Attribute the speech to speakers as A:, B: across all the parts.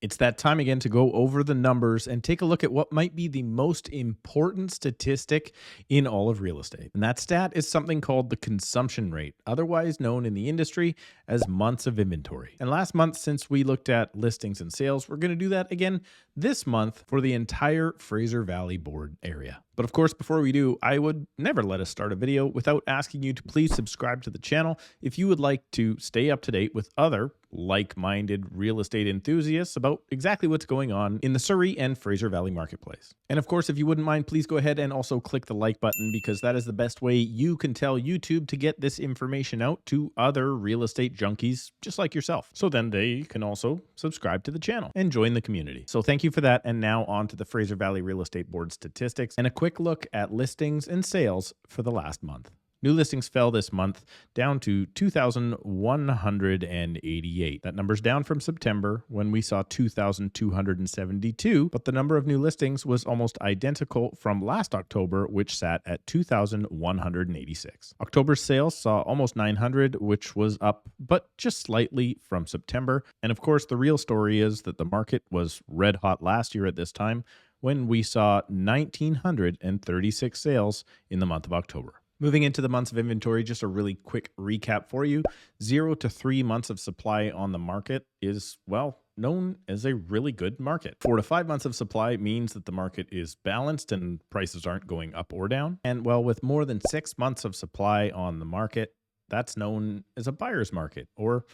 A: It's that time again to go over the numbers and take a look at what might be the most important statistic in all of real estate. And that stat is something called the consumption rate, otherwise known in the industry as months of inventory. And last month, since we looked at listings and sales, we're going to do that again this month for the entire Fraser Valley board area. But of course, before we do, I would never let us start a video without asking you to please subscribe to the channel if you would like to stay up to date with other like-minded real estate enthusiasts about exactly what's going on in the Surrey and Fraser Valley marketplace. And of course, if you wouldn't mind, please go ahead and also click the like button, because that is the best way you can tell YouTube to get this information out to other real estate junkies just like yourself. So then they can also subscribe to the channel and join the community. So thank you for that. And now on to the Fraser Valley Real Estate Board statistics and a quick look at listings and sales for the last month. New listings fell this month down to 2,188. That number's down from September when we saw 2,272, but the number of new listings was almost identical from last October, which sat at 2,186. October's sales saw almost 900, which was up, but just slightly from September. And of course, the real story is that the market was red hot last year at this time when we saw 1,936 sales in the month of October. Moving into the months of inventory, just a really quick recap for you. 0 to 3 months of supply on the market is, well, known as a really good market. 4 to 5 months of supply means that the market is balanced and prices aren't going up or down. And well, with more than 6 months of supply on the market, that's known as a buyer's market, or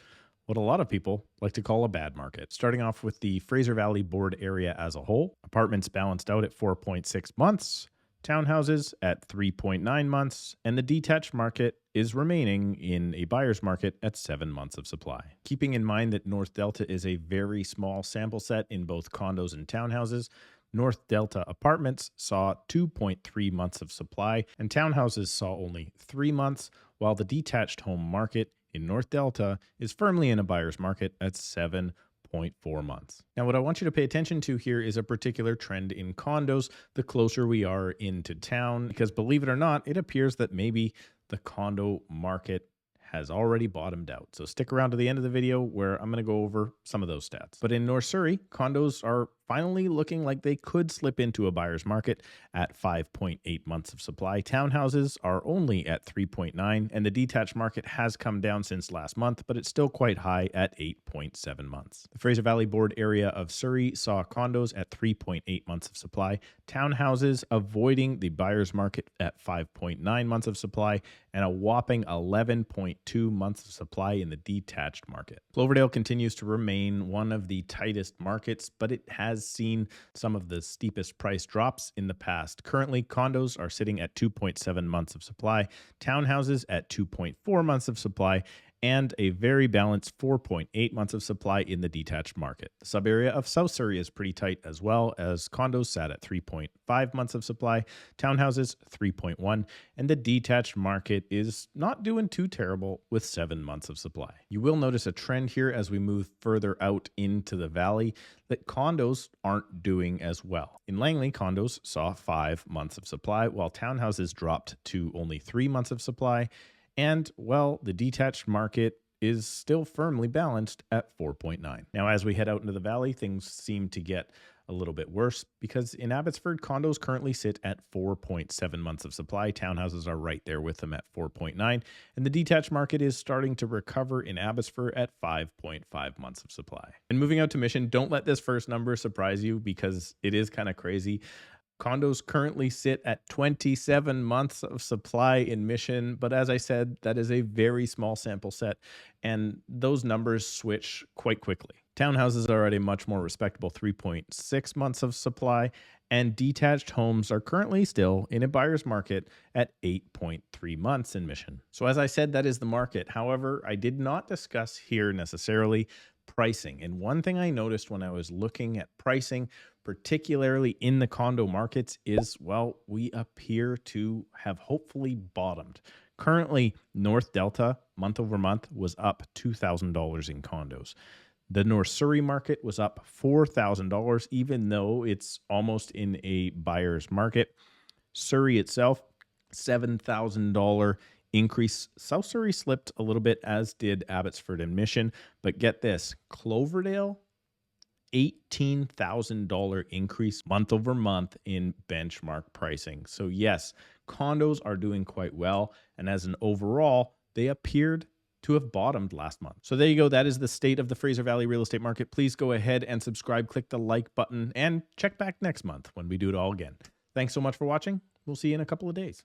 A: what a lot of people like to call a bad market. Starting off with the Fraser Valley board area as a whole, apartments balanced out at 4.6 months. Townhouses at 3.9 months, and the detached market is remaining in a buyer's market at 7 months of supply. Keeping in mind that North Delta is a very small sample set in both condos and townhouses, North Delta apartments saw 2.3 months of supply, and townhouses saw only 3 months, while the detached home market in North Delta is firmly in a buyer's market at 7.4 months. Now, what I want you to pay attention to here is a particular trend in condos the closer we are into town, because believe it or not, it appears that maybe the condo market has already bottomed out. So stick around to the end of the video where I'm going to go over some of those stats. But in North Surrey, condos are finally looking like they could slip into a buyer's market at 5.8 months of supply. Townhouses are only at 3.9, and the detached market has come down since last month, but it's still quite high at 8.7 months. The Fraser Valley board area of Surrey saw condos at 3.8 months of supply, townhouses avoiding the buyer's market at 5.9 months of supply, and a whopping 11.2 months of supply in the detached market. Cloverdale continues to remain one of the tightest markets, but it has seen some of the steepest price drops in the past. Currently, condos are sitting at 2.7 months of supply, townhouses at 2.4 months of supply, and a very balanced 4.8 months of supply in the detached market. The sub-area of South Surrey is pretty tight as well, as condos sat at 3.5 months of supply, townhouses 3.1, and the detached market is not doing too terrible with 7 months of supply. You will notice a trend here as we move further out into the valley that condos aren't doing as well. In Langley, condos saw 5 months of supply, while townhouses dropped to only 3 months of supply. And, well, the detached market is still firmly balanced at 4.9. Now, as we head out into the valley, things seem to get a little bit worse, because in Abbotsford, condos currently sit at 4.7 months of supply. Townhouses are right there with them at 4.9. And the detached market is starting to recover in Abbotsford at 5.5 months of supply. And moving out to Mission, don't let this first number surprise you, because it is kind of crazy. Condos currently sit at 27 months of supply in Mission, but as I said, that is a very small sample set, and those numbers switch quite quickly. Townhouses are at a much more respectable 3.6 months of supply, and detached homes are currently still in a buyer's market at 8.3 months in Mission. So as I said, that is the market. However, I did not discuss here necessarily pricing. And one thing I noticed when I was looking at pricing, particularly in the condo markets, is, well, we appear to have hopefully bottomed. Currently, North Delta, month over month, was up $2,000 in condos. The North Surrey market was up $4,000, even though it's almost in a buyer's market. Surrey itself, $7,000 increase. South Surrey slipped a little bit, as did Abbotsford and Mission. But get this, Cloverdale $18,000 increase month over month in benchmark pricing. So yes, condos are doing quite well. And as an overall, they appeared to have bottomed last month. So there you go. That is the state of the Fraser Valley real estate market. Please go ahead and subscribe, click the like button, and check back next month when we do it all again. Thanks so much for watching. We'll see you in a couple of days.